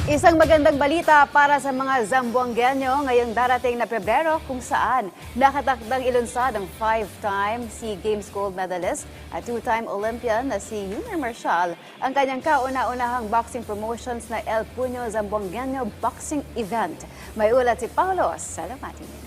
Isang magandang balita para sa mga Zamboangueño ngayong darating na Pebrero kung saan nakatakdang ilunsad ang 5-time SEA Games gold medalist at 2-time Olympian na si Yumir Marshall ang kanyang kauna-unahang boxing promotions na El Puño Zamboangueño Boxing Event. May ulat si Paulo Salamatin.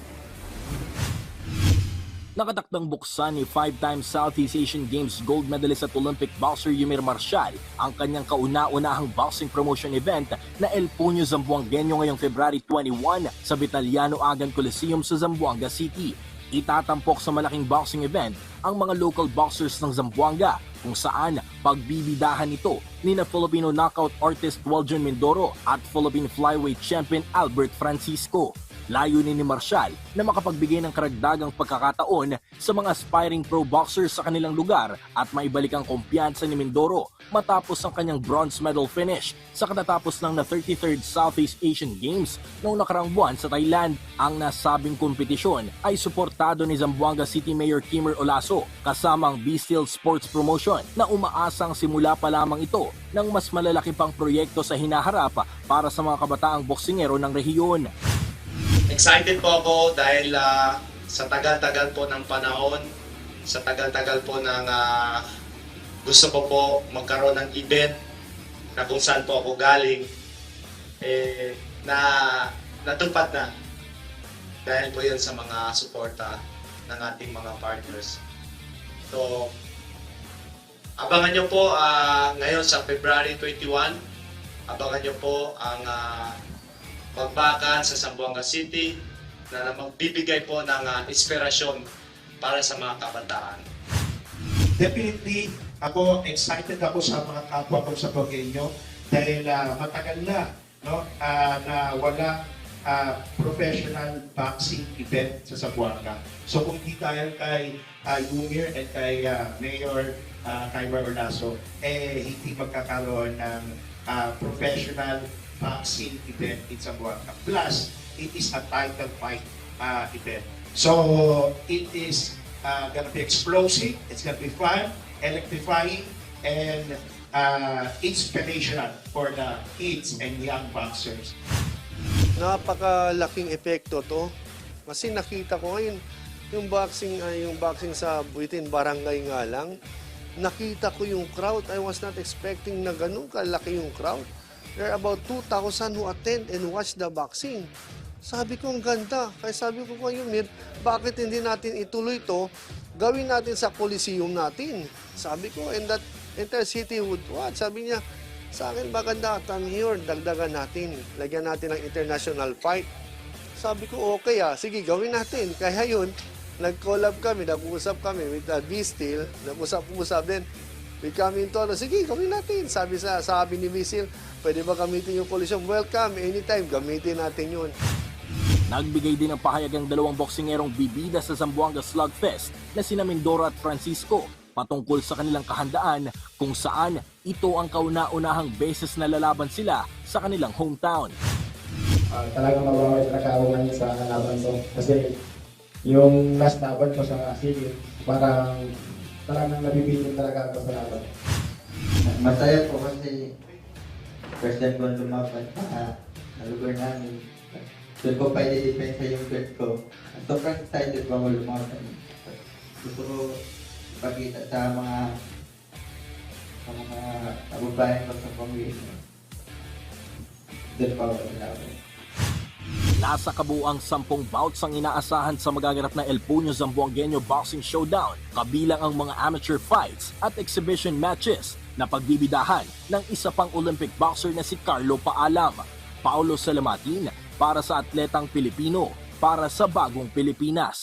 Nakatakdang buksan ni 5-time Southeast Asian Games gold medalist at Olympic boxer Yumir Marshall ang kanyang kauna-unahang boxing promotion event na El Puño Zamboangueño ngayong February 21 sa Vitaliano Agan Coliseum sa Zamboanga City. Itatampok sa malaking boxing event ang mga local boxers ng Zamboanga kung saan pagbibidahan ito ni na Filipino knockout artist Waljon Mindoro at Philippine flyweight champion Albert Francisco. Layunin ni Marshall na makapagbigay ng karagdagang pagkakataon sa mga aspiring pro boxers sa kanilang lugar at maibalik ang kumpiyansa ni Mindoro matapos ang kanyang bronze medal finish sa katatapos ng na 33rd Southeast Asian Games noong nakarang buwan sa Thailand. Ang nasabing kompetisyon ay suportado ni Zamboanga City Mayor Kimmer Olaso kasama ang B-Steel Sports Promotion na umaasang simula pa lamang ito ng mas malalaki pang proyekto sa hinaharap para sa mga kabataang boksingero ng rehiyon. Excited po ako dahil sa tagal-tagal po ng panahon, sa tagal-tagal po ng gusto ko po magkaroon ng event na kung saan po ako galing, na natupad na dahil po yun sa mga suporta ng ating mga partners. So, abangan nyo po ngayon sa February 21, abangan nyo po ang pagbakan sa Zamboanga City na magbibigay po ng inspirasyon para sa mga kabataan. Definitely, ako excited ako sa mga kapwa ko sa Zamboangueño dahil matagal na na walang professional boxing event sa Zamboanga. So kung hindi dahil kay Yumir at kay Mayor Kimmer Olaso, hindi magkakaroon ng professional boxing event in Zamboanga. Plus, it is a title fight event. So, it is gonna be explosive, it's gonna be fun, electrifying, and inspirational for the kids and young boxers. Napakalaking epekto to. Kasi nakita ko ngayon, yung boxing sa within barangay nga lang, nakita ko yung crowd. I was not expecting na ganun kalaki yung crowd. There are about 2,000 who attend and watch the boxing. Sabi ko, ang ganda. Kaya sabi ko kay Yumir, bakit hindi natin ituloy to? Gawin natin sa Coliseum natin. Sabi ko, and that entire city would watch. Sabi niya, sa akin maganda, here, dagdagan natin. Lagyan natin ng international fight. Sabi ko, okay sige, gawin natin. Kaya yun, nag-collab kami, nag-uusap kami with B-Steel, nag-usap din. We come into, sige, gawin natin. Sabi ni B-Steel, pwede ba gamitin yung Coliseum? Welcome, anytime, gamitin natin yun. Nagbigay din ng pahayag ang dalawang boksingerong bibida sa Zamboanga Slugfest na sina Mindoro at Francisco patungkol sa kanilang kahandaan kung saan ito ang kauna-unahang beses na lalaban sila sa kanilang hometown. Talagang mabawal talaga ako ngayon sa laban ko kasi yung last laban ko sa City, parang talagang nabibitin talaga ako sa laban. Masaya po kasi first time ko lumaban sa lugar namin. Doon ko pa i-depensa yung belt ko. Sobrang excited po ako lumaban. Gusto ko ipakita sa mga kababayan ko sa pamilya. Doon pa ako lumaban. Nasa kabuuang 10 bouts ang inaasahan sa magaganap na El Puño Zamboangueño Boxing Showdown, kabilang ang mga amateur fights at exhibition matches na pagbibidahan ng isa pang Olympic boxer na si Carlo Paalam. Paulo Salamatin para sa Atletang Pilipino, para sa Bagong Pilipinas.